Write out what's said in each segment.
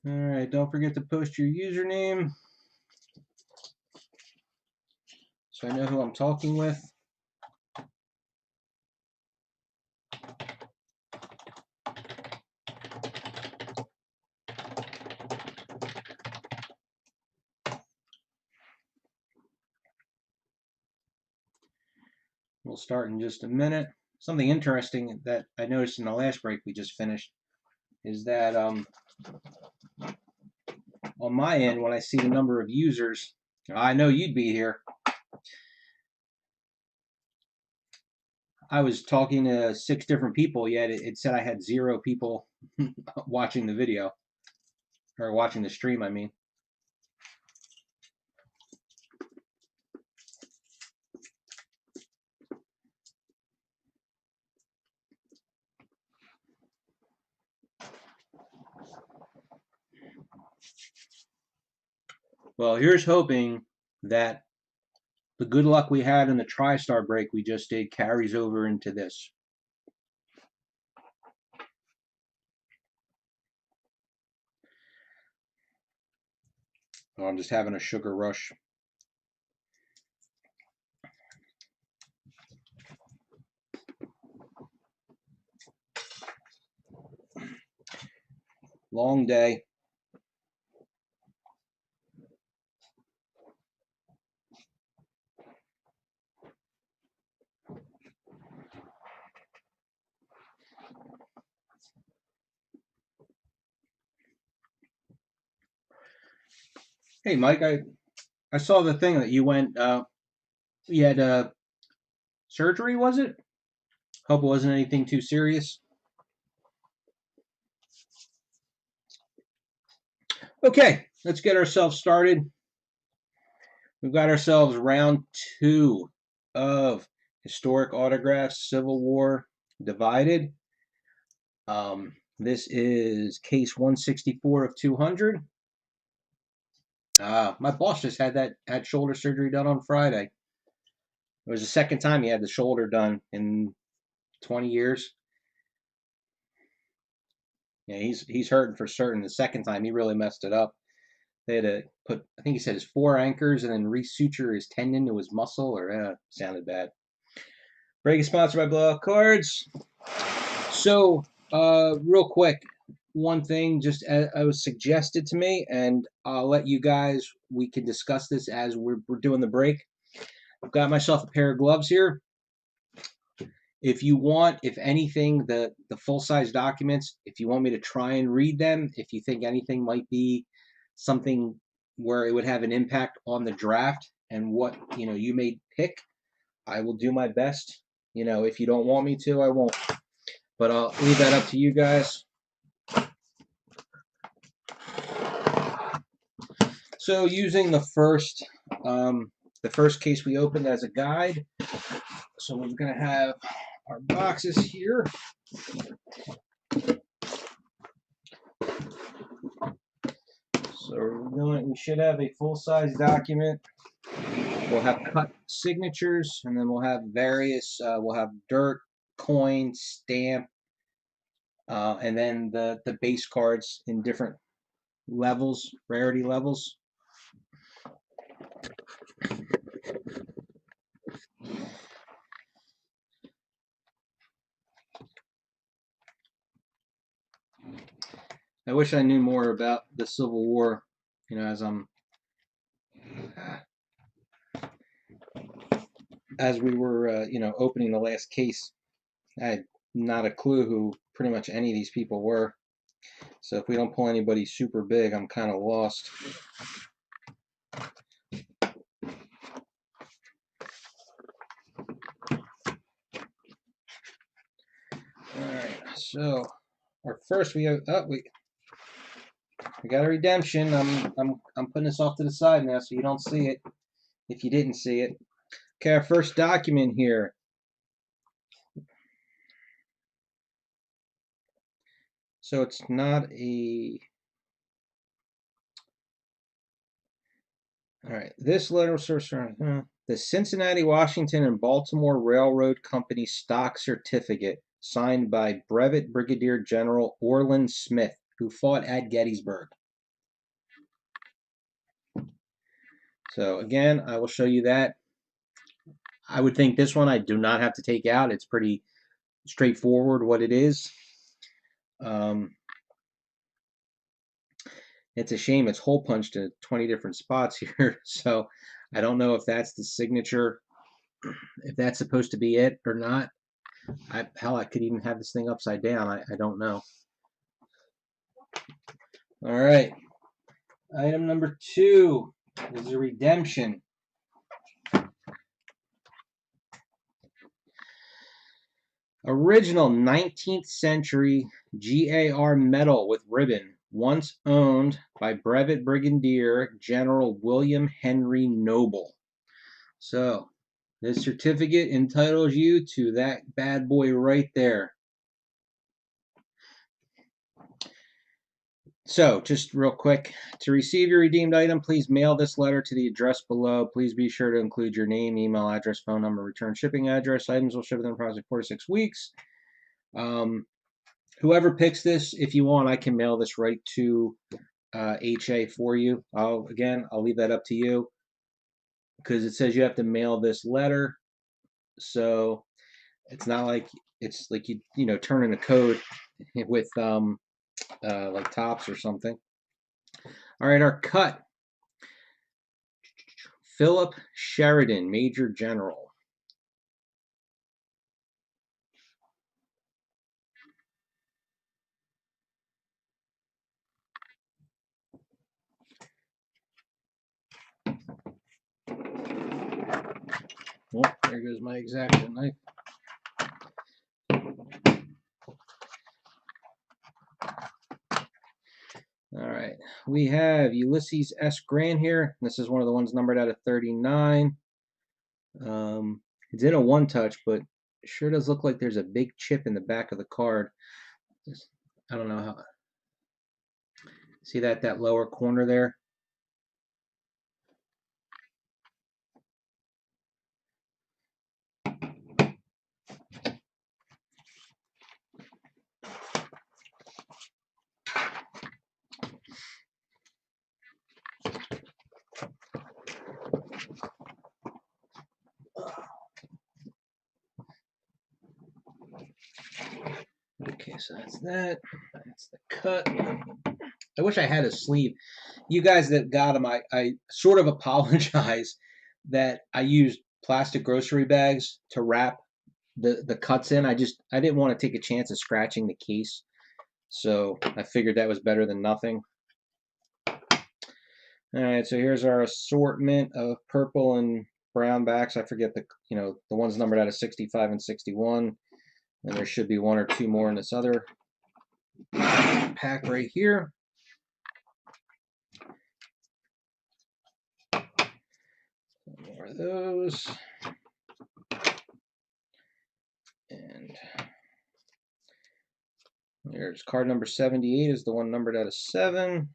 Alright, don't forget to post your username so I know who I'm talking with. We'll start in just a minute. Something interesting that I noticed in the last break we just finished is that on my end, when I see the number of users, I know you'd be here. I was talking to 6 different people, yet it said I had 0 people watching the video, or watching the stream, I mean. Well, here's hoping that the good luck we had in the TriStar break we just did carries over into this. Oh, I'm just having a sugar rush. Long day. Hey, Mike, I saw the thing that you went, you had surgery, was it? Hope it wasn't anything too serious. Okay, let's get ourselves started. We've got ourselves round 2 of Historic Autographs, Civil War Divided. This is case 164 of 200. My boss just had shoulder surgery done on Friday. It was the second time he had the shoulder done in 20 years. Yeah, he's hurting for certain. The second time he really messed it up. They had to put, I think he said, his 4 anchors and then resuture his tendon to his muscle, or sounded bad. Break is sponsored by Blowout Cards. So, real quick, one thing just was suggested to me, and I'll let you guys, we can discuss this as we're doing the break. I've got myself a pair of gloves here. If you want, if anything, the full-size documents, if you want me to try and read them, if you think anything might be something where it would have an impact on the draft and what, you may pick, I will do my best. If you don't want me to, I won't. But I'll leave that up to you guys. So using the first case we opened as a guide, so we're going to have our boxes here. So we should have a full-size document. We'll have cut signatures, and then we'll have various, we'll have dirt, coin, stamp, and then the base cards in different levels, rarity levels. I wish I knew more about the Civil War, as we were, opening the last case. I had not a clue who pretty much any of these people were. So if we don't pull anybody super big, I'm kind of lost. Alright, so our first we got a redemption. I'm putting this off to the side now so you don't see it if you didn't see it. Okay, our first document here. So it's not a... Alright, this letter was the Cincinnati, Washington, and Baltimore Railroad Company stock certificate signed by Brevet Brigadier General Orland Smith, who fought at Gettysburg. So again, I will show you that. I would think this one I do not have to take out. It's pretty straightforward what it is. It's a shame it's hole punched in 20 different spots here. So I don't know if that's the signature, if that's supposed to be it or not. Hell, I could even have this thing upside down. I don't know. All right. Item number 2 is a redemption. Original 19th century GAR medal with ribbon, once owned by Brevet Brigadier General William Henry Noble. So, this certificate entitles you to that bad boy right there. So, just real quick, to receive your redeemed item, please mail this letter to the address below. Please be sure to include your name, email address, phone number, return shipping address. Items will ship within approximately 4 to 6 weeks. Whoever picks this, if you want, I can mail this right to HA for you. I'll leave that up to you because it says you have to mail this letter. So it's not like it's like you turn in a code with like Tops or something. All right, our cut. Philip Sheridan, Major General. Oh, there goes my X-Acto knife. All right, we have Ulysses S. Grant here. This is one of the ones numbered out of 39. It's in a one-touch, but it sure does look like there's a big chip in the back of the card. I don't know how. See that lower corner there? Okay, so that's that. That's the cut. I wish I had a sleeve. You guys that got them, I sort of apologize that I used plastic grocery bags to wrap the cuts in. I didn't want to take a chance of scratching the case, so I figured that was better than nothing. All right, so here's our assortment of purple and brown backs. I forget the ones numbered out of 65 and 61, and there should be 1 or 2 more in this other pack right here. More of those. And there's card number 78 is the one numbered out of 7.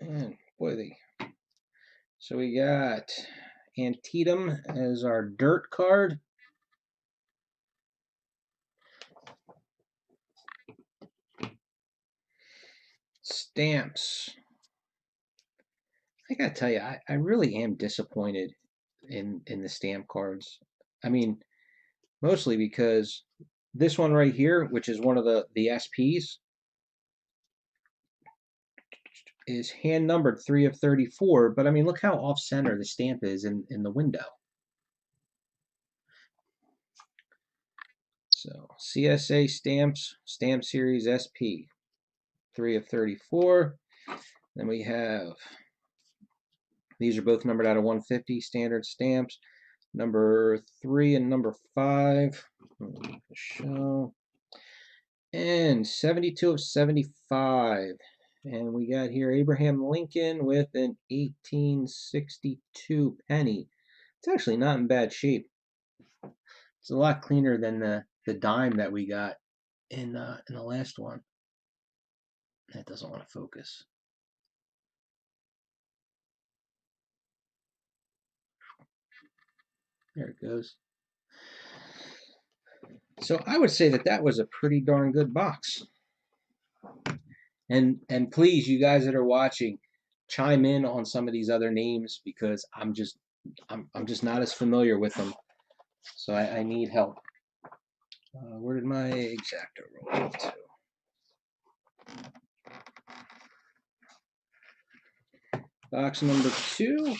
And boy, so we got Antietam as our dirt card. Stamps. I gotta tell you, I really am disappointed in the stamp cards. I mean, mostly because this one right here, which is one of the SPs, is hand numbered 3 of 34. But I mean, look how off center the stamp is in the window. So CSA stamps, stamp series SP, 3 of 34. Then we have, these are both numbered out of 150 standard stamps. Number 3 and number 5. Show. And 72 of 75. And we got here Abraham Lincoln with an 1862 penny. It's actually not in bad shape. It's a lot cleaner than the dime that we got in the last one. That doesn't want to focus. There it goes. So I would say that was a pretty darn good box. And please, you guys that are watching, chime in on some of these other names because I'm just not as familiar with them. So I need help. Where did my X-Acto roll off to? Box number 2.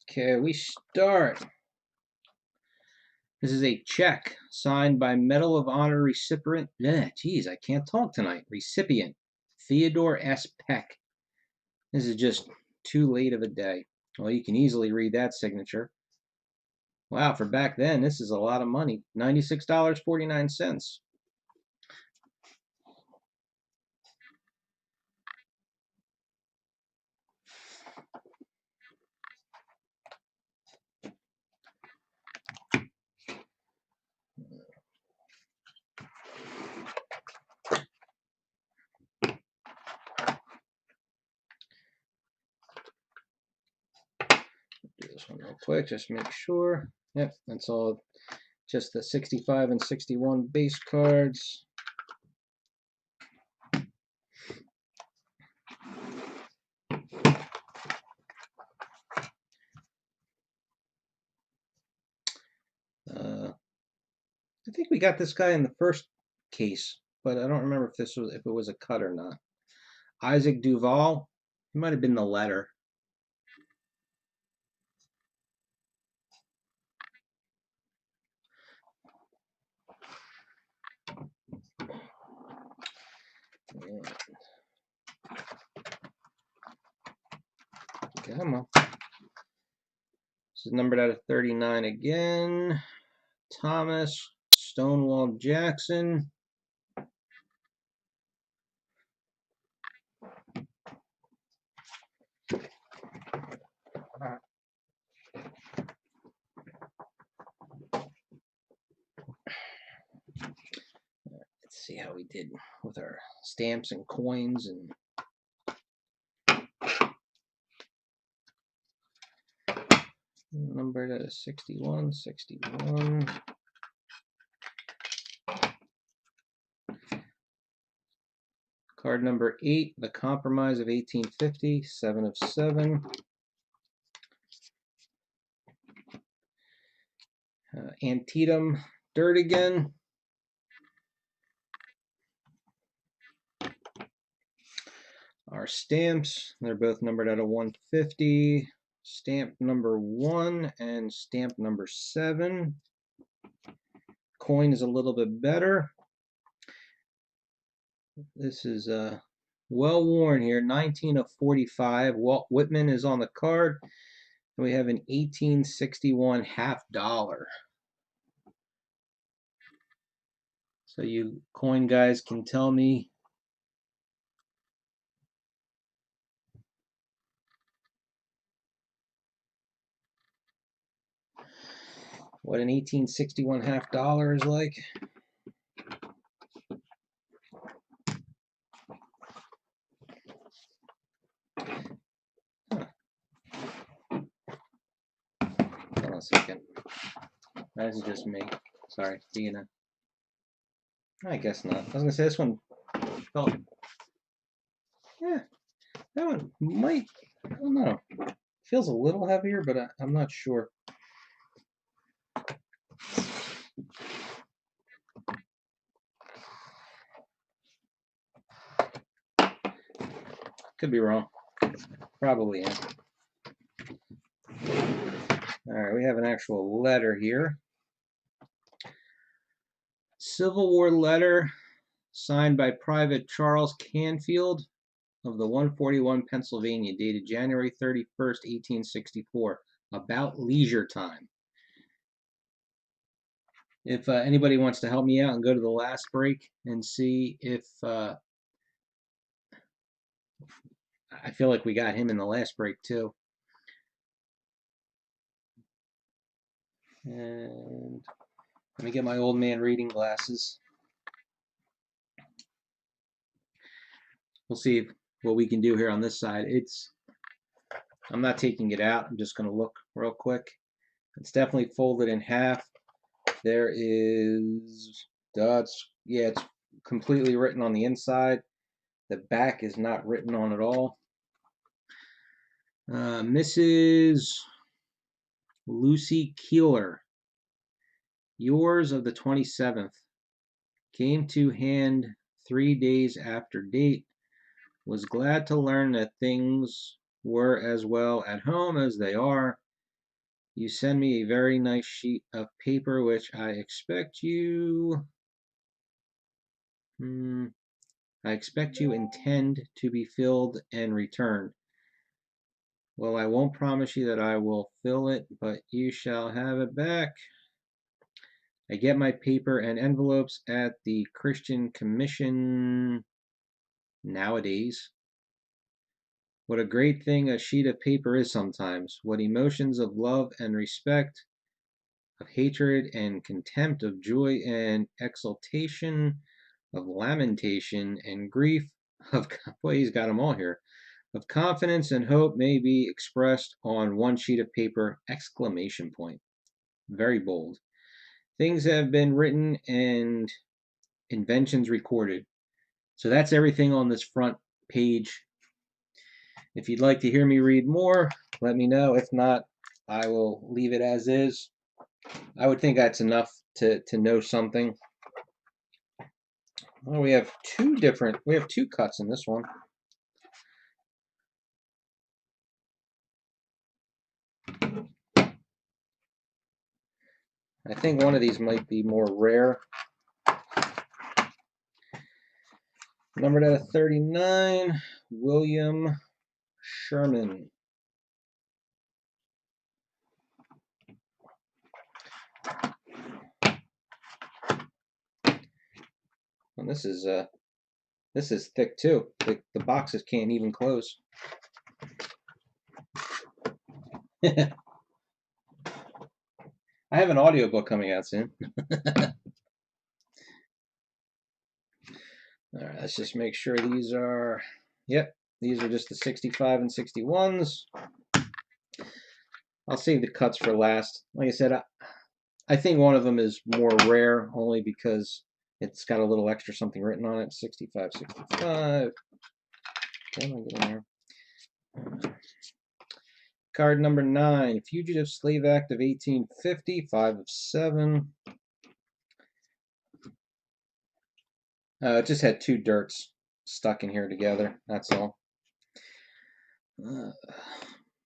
Okay, we start. This is a check signed by Medal of Honor recipient. Geez, I can't talk tonight. Recipient Theodore S. Peck. This is just too late of a day. Well, you can easily read that signature. Wow, for back then, this is a lot of money. $96.49. Do this one real quick, just make sure. Yep, that's all. Just the 65 and 61 base cards. I think we got this guy in the first case, but I don't remember if it was a cut or not. Isaac Duval. It might have been the letter. Come on. This is numbered out of 39 again. Thomas Stonewall Jackson. Let's see how we did with our stamps and coins and numbered at a 61, 61. Card number 8, The Compromise of 1850, 7 of 7. Antietam Dirt again. Our stamps, they're both numbered out of 150. Stamp number 1 and stamp number 7. Coin is a little bit better. This is well worn here, 19 of 45. Walt Whitman is on the card. And we have an 1861 $50. So you coin guys can tell me what an 1861 $50 is like. Hold on a second. That is just me. Sorry, Dina. I guess not. I was gonna say this one felt. Yeah, that one might. I don't know. Feels a little heavier, but I'm not sure. Could be wrong. Probably am. All right, we have an actual letter here. Civil War letter signed by Private Charles Canfield of the 141 Pennsylvania, dated January 31st, 1864, about leisure time. If anybody wants to help me out and go to the last break and see if I feel like we got him in the last break too. And let me get my old man reading glasses. We'll see what we can do here on this side. I'm not taking it out. I'm just going to look real quick. It's definitely folded in half. There is, it's completely written on the inside. The back is not written on at all. Mrs. Lucy Keeler, yours of the 27th, came to hand 3 days after date. Was glad to learn that things were as well at home as they are. You send me a very nice sheet of paper, which I expect you intend to be filled and returned. Well, I won't promise you that I will fill it, but you shall have it back. I get my paper and envelopes at the Christian Commission nowadays. What a great thing a sheet of paper is sometimes. What emotions of love and respect, of hatred and contempt, of joy and exultation, of lamentation and grief, of, boy, he's got them all here, of confidence and hope may be expressed on one sheet of paper, exclamation point. Very bold. Things have been written and inventions recorded. So that's everything on this front page. If you'd like to hear me read more, let me know. If not, I will leave it as is. I would think that's enough to know something. Well, we have two cuts in this one. I think one of these might be more rare. Numbered out of 39, William Sherman. And this is thick too. The boxes can't even close. I have an audiobook coming out soon. All right, let's just make sure these are, these are just the 65 and 61s. I'll save the cuts for last. Like I said, I think one of them is more rare only because it's got a little extra something written on it. 65, 65. Come on, get in there. Card number 9, Fugitive Slave Act of 1850, 5 of 7. It just had two dirts stuck in here together, that's all.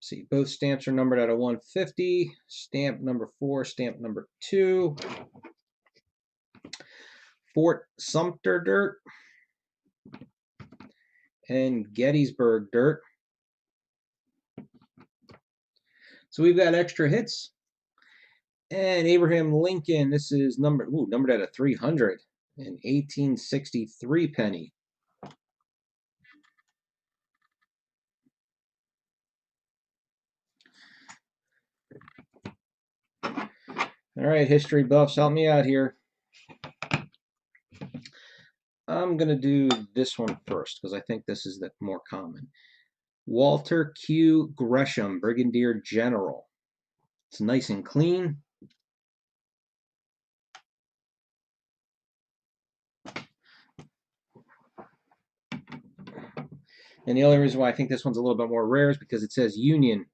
See, both stamps are numbered out of 150. Stamp number 4, stamp number 2. Fort Sumter dirt and Gettysburg dirt. So we've got extra hits. And Abraham Lincoln, this is numbered out of 300, an 1863 penny. All right, history buffs, help me out here. I'm going to do this one first because I think this is the more common. Walter Q. Gresham, Brigadier General. It's nice and clean. And the only reason why I think this one's a little bit more rare is because it says Union.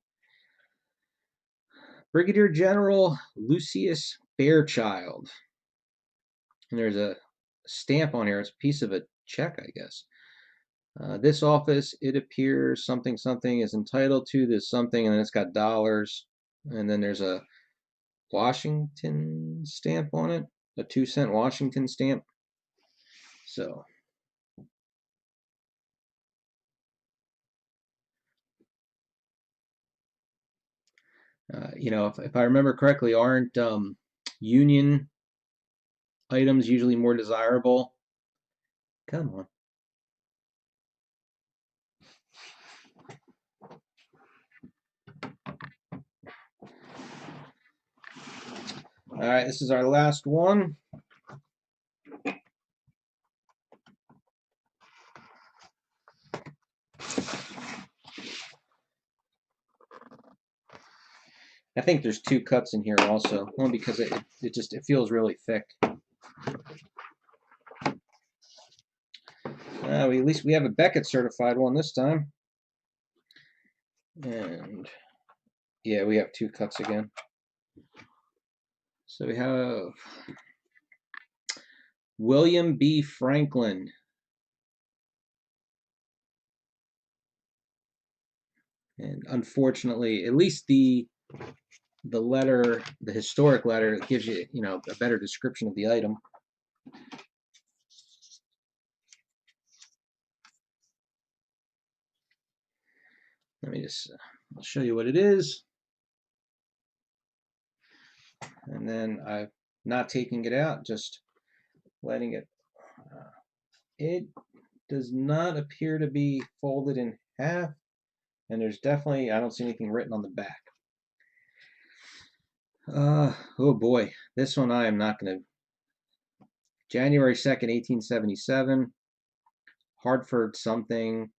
Brigadier General Lucius Fairchild. And there's a stamp on here. It's a piece of a check, I guess. This office, it appears something is entitled to this something, and then it's got dollars. And then there's a Washington stamp on it, a 2-cent Washington stamp. So if I remember correctly, aren't Union items usually more desirable? Come on. All right, this is our last one. I think there's 2 cuts in here also, only because it feels really thick. At least we have a Beckett certified one this time. And yeah, we have 2 cuts again. So we have William B. Franklin. And unfortunately, at least the letter, the historic letter, gives you, a better description of the item. Let me just I'll show you what it is. And then I'm not taking it out, just letting it. It does not appear to be folded in half, and there's definitely, I don't see anything written on the back. Oh boy, this one I am not going to. January 2nd, 1877, Hartford something.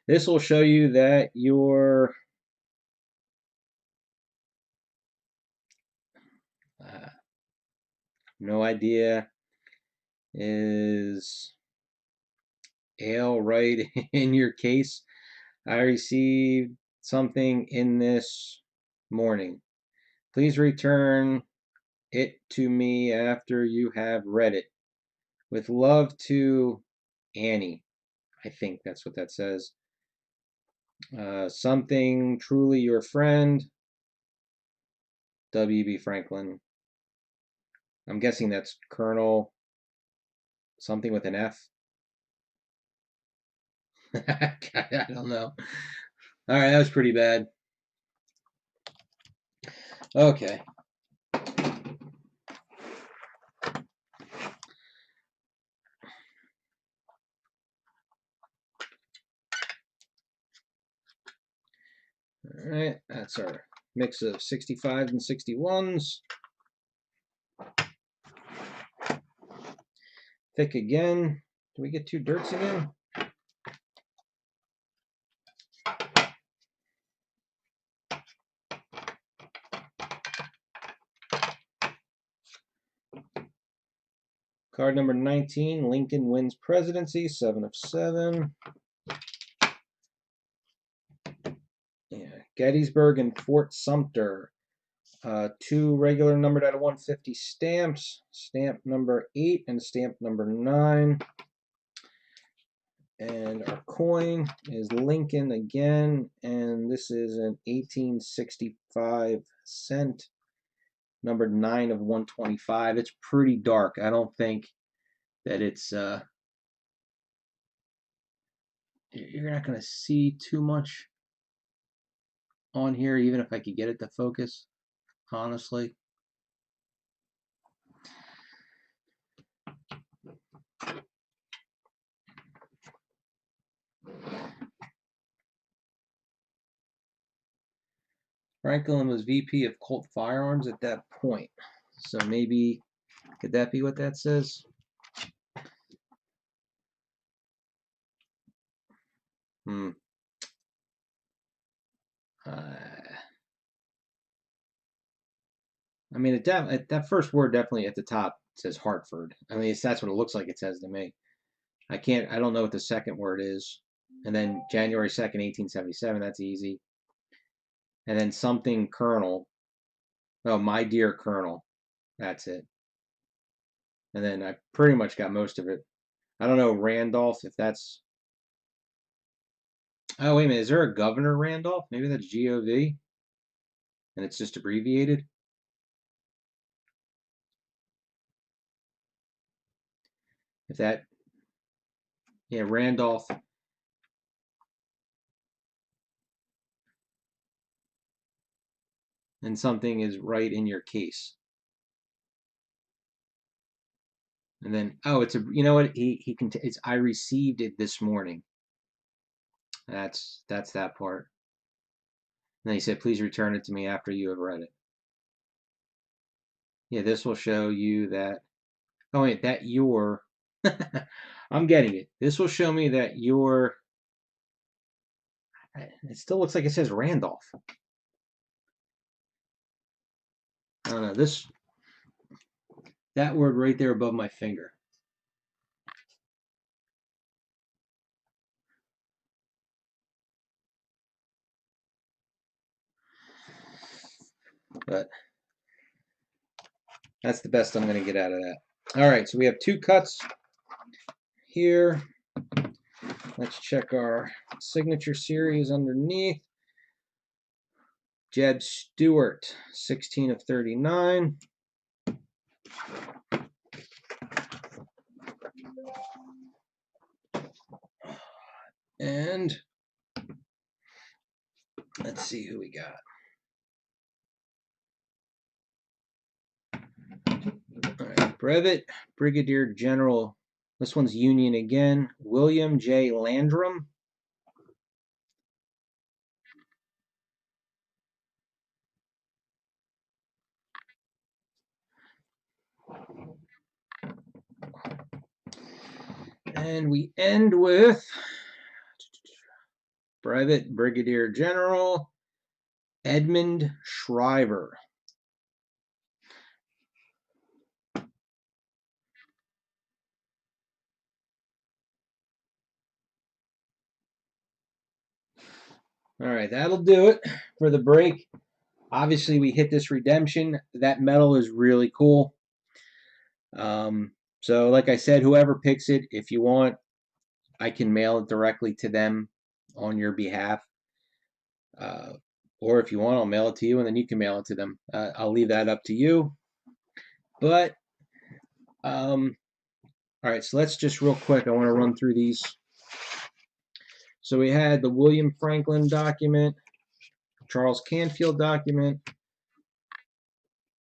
This will show you that your no idea is ale right in your case. I received something in this morning. Please return it to me after you have read it. With love to Annie. I think that's what that says. Something truly your friend, W.B. Franklin. I'm guessing that's Colonel something with an F. I don't know. All right, that was pretty bad. Okay. All right, that's our mix of 65s and 61s. Thick again. Do we get 2 dirts again? Card number 19, Lincoln wins presidency, 7 of 7. Yeah, Gettysburg and Fort Sumter. 2 regular numbered out of 150 stamps, stamp number 8 and stamp number 9. And our coin is Lincoln again, and this is an 1865 cent, numbered 9 of 125. It's pretty dark. I don't think that it's you're not going to see too much on here, even if I could get it to focus, honestly. Franklin was VP of Colt Firearms at that point. So maybe, could that be what that says? I mean, that first word definitely at the top says Hartford. I mean, that's what it looks like it says to me. I don't know what the second word is. And then January 2nd, 1877, that's easy. And then something Colonel. Oh, my dear Colonel. That's it. And then I pretty much got most of it. I don't know Randolph, if that's. Oh, wait a minute. Is there a Governor Randolph? Maybe that's GOV. And it's just abbreviated. If that. Yeah, Randolph. And something is right in your case. And then, oh, it's a, you know what? He can, it's, I received it this morning. That's that part. And then he said, please return it to me after you have read it. Yeah, this will show you that, oh wait, that your, I'm getting it. This will show me that your, It still looks like it says Randolph. I don't know, that word right there above my finger. But that's the best I'm going to get out of that. All right, so we have 2 cuts here. Let's check our signature series underneath. Jeb Stewart, 16 of 39. And let's see who we got. All right, Brevet Brigadier General. This one's Union again. William J. Landrum. And we end with Brevet Brigadier General Edmund Shriver. All right, that'll do it for the break. Obviously, we hit this redemption. That medal is really cool. So like I said, whoever picks it, if you want, I can mail it directly to them on your behalf. Or if you want, I'll mail it to you and then you can mail it to them. I'll leave that up to you. But, all right, so let's just real quick, I want to run through these. So we had the William Franklin document, Charles Canfield document.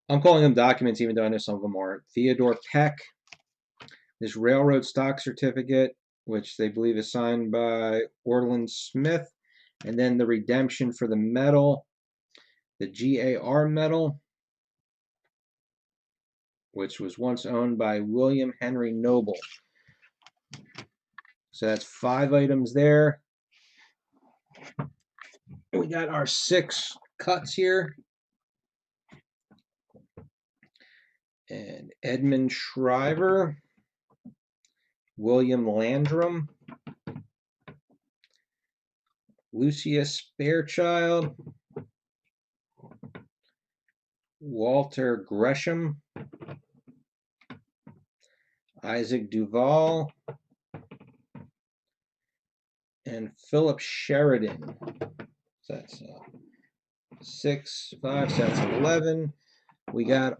I'm calling them documents even though I know some of them aren't. Theodore Peck, this railroad stock certificate, which they believe is signed by Orland Smith, and then the redemption for the medal, the GAR medal, which was once owned by William Henry Noble. So that's 5 items there. We got our 6 cuts here. And Edmund Shriver, William Landrum, Lucius Fairchild, Walter Gresham, Isaac Duval, and Philip Sheridan. So that's 6, 5, so that's 11. We got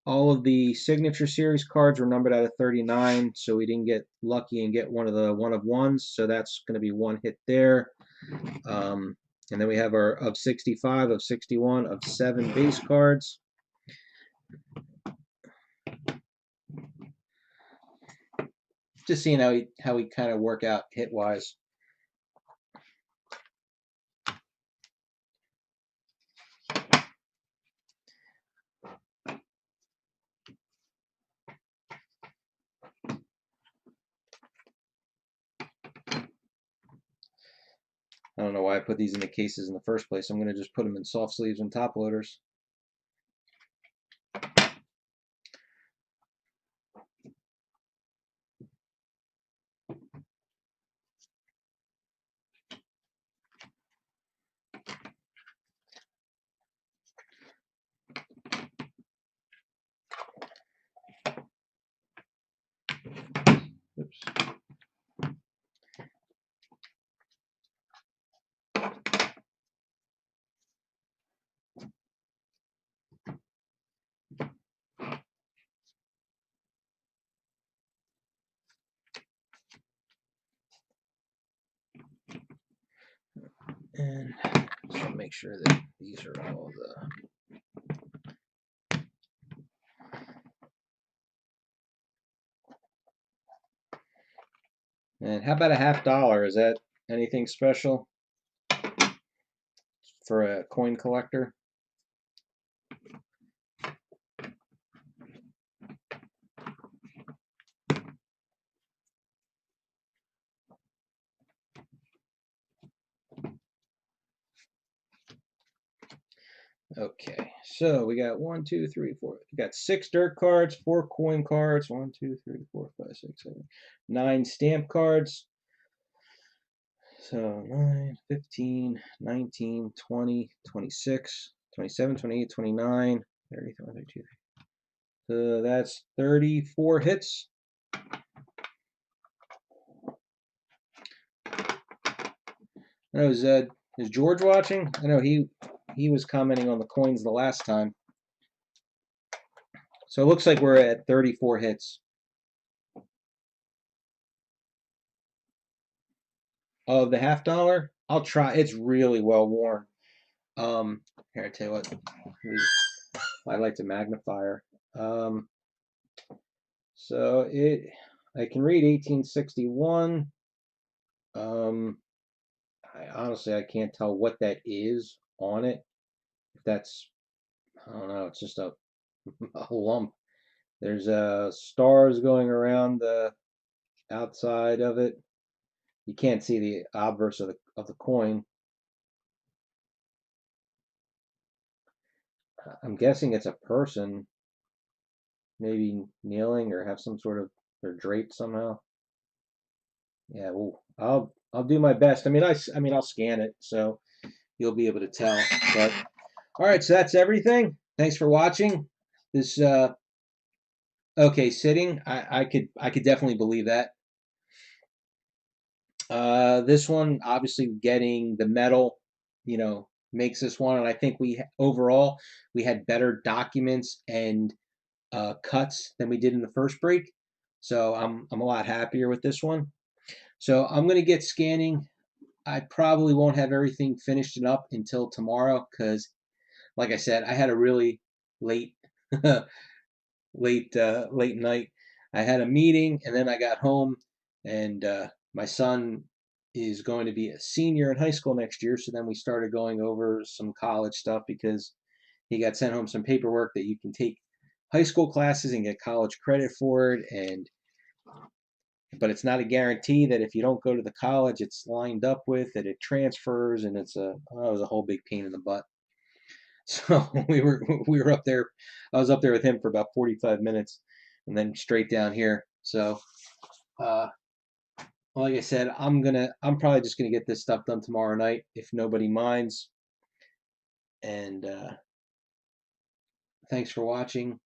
all of the signature series cards were numbered out of 39, so we didn't get lucky and get one of the 1 of 1s, so that's going to be 1 hit there. And then we have our of 65, of 61, of 7 base cards. Just seeing how we kind of work out hit wise. I don't know why I put these in the cases in the first place. I'm going to just put them in soft sleeves and top loaders. Oops. And just make sure that these are all the... And how about a $50? Is that anything special for a coin collector? Okay, so we got 1, 2, 3, 4. We got 6 dirt cards, 4 coin cards, 1, 2, 3, 4, 5, 6, 7, 9 stamp cards. So 9, 15, 19, 20, 26, 27, 28, 29, 30, 32. So that's 34 hits. I know, is George watching? I know he was commenting on the coins the last time. So it looks like we're at 34 hits. Of the $50, I'll try. It's really well worn. Here, I tell you what. I like the magnifier. So I can read 1861. I can't tell what that is on it. If that's, I don't know. It's just a lump. There's stars going around the outside of it. You can't see the obverse of the coin. I'm guessing it's a person, maybe kneeling or have some sort of, they're draped somehow. Yeah, well, I'll do my best. I mean I'll scan it so you'll be able to tell. But all right, so that's everything. Thanks for watching. This okay, sitting. I could definitely believe that. This one obviously getting the metal, makes this one, and I think overall we had better documents and cuts than we did in the first break. So I'm a lot happier with this one. So I'm gonna get scanning. I probably won't have everything finished and up until tomorrow because, like I said, I had a really late, late night. I had a meeting and then I got home, and my son is going to be a senior in high school next year. So then we started going over some college stuff because he got sent home some paperwork that you can take high school classes and get college credit for it, but it's not a guarantee that if you don't go to the college it's lined up with that it transfers, and it was a whole big pain in the butt. So we were up there. I was up there with him for about 45 minutes, and then straight down here. So, uh, like I said, I'm probably just gonna get this stuff done tomorrow night if nobody minds. And thanks for watching.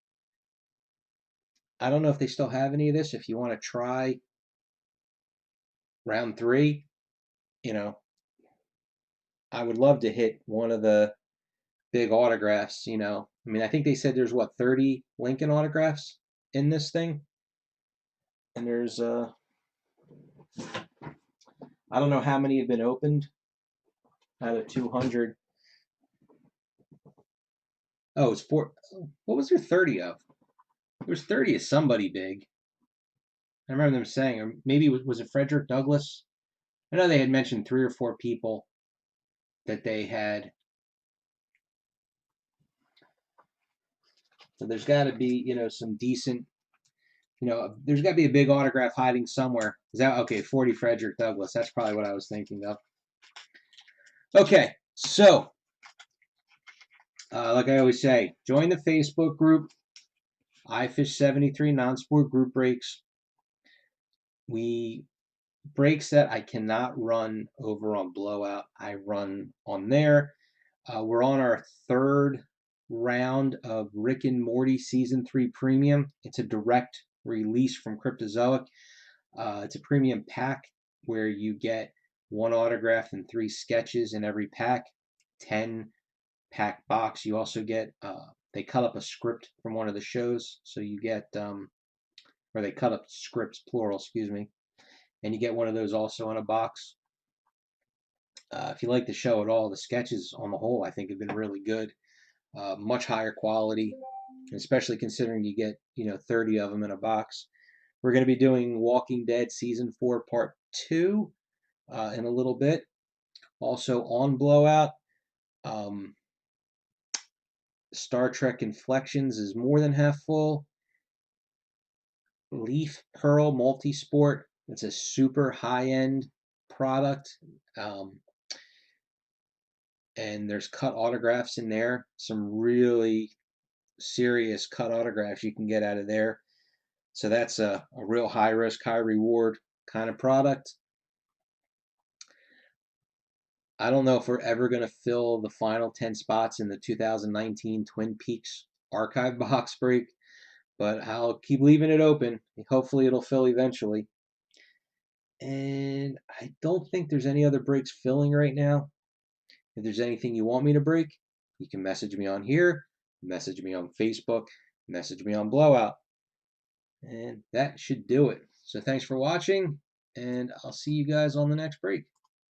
I don't know if they still have any of this. If you want to try round 3, you know, I would love to hit one of the big autographs. I mean, I think they said there's what, 30 Lincoln autographs in this thing, and there's I don't know how many have been opened out of 200. Oh, it's four. What was there 30 of? There was 30 of somebody big. I remember them saying, or maybe was it Frederick Douglass? I know they had mentioned 3 or 4 people that they had. So there's got to be, some decent, there's got to be a big autograph hiding somewhere. Is that okay? 40 Frederick Douglass. That's probably what I was thinking of. Okay, so like I always say, join the Facebook group, iFish73 Non-Sport Group Breaks. We breaks that I cannot run over on Blowout, I run on there. We're on our 3rd round of Rick and Morty Season 3 Premium. It's a direct release from Cryptozoic. It's a premium pack where you get 1 autograph and 3 sketches in every pack, 10 pack box. You also get, they cut up a script from one of the shows, so you get, or they cut up scripts, plural, excuse me, and you get one of those also in a box. If you like the show at all, the sketches on the whole, I think, have been really good. Much higher quality, especially considering you get 30 of them in a box. We're going to be doing Walking Dead Season 4 Part 2 in a little bit. Also on Blowout, um, Star Trek Inflections is more than half full. Leaf Pearl Multisport, it's a super high-end product. and there's cut autographs in there. Some really serious cut autographs you can get out of there. So that's a real high risk, high reward kind of product. I don't know if we're ever going to fill the final 10 spots in the 2019 Twin Peaks archive box break, but I'll keep leaving it open. Hopefully it'll fill eventually. And I don't think there's any other breaks filling right now. If there's anything you want me to break, you can message me on here, message me on Facebook, message me on Blowout. And that should do it. So thanks for watching, and I'll see you guys on the next break.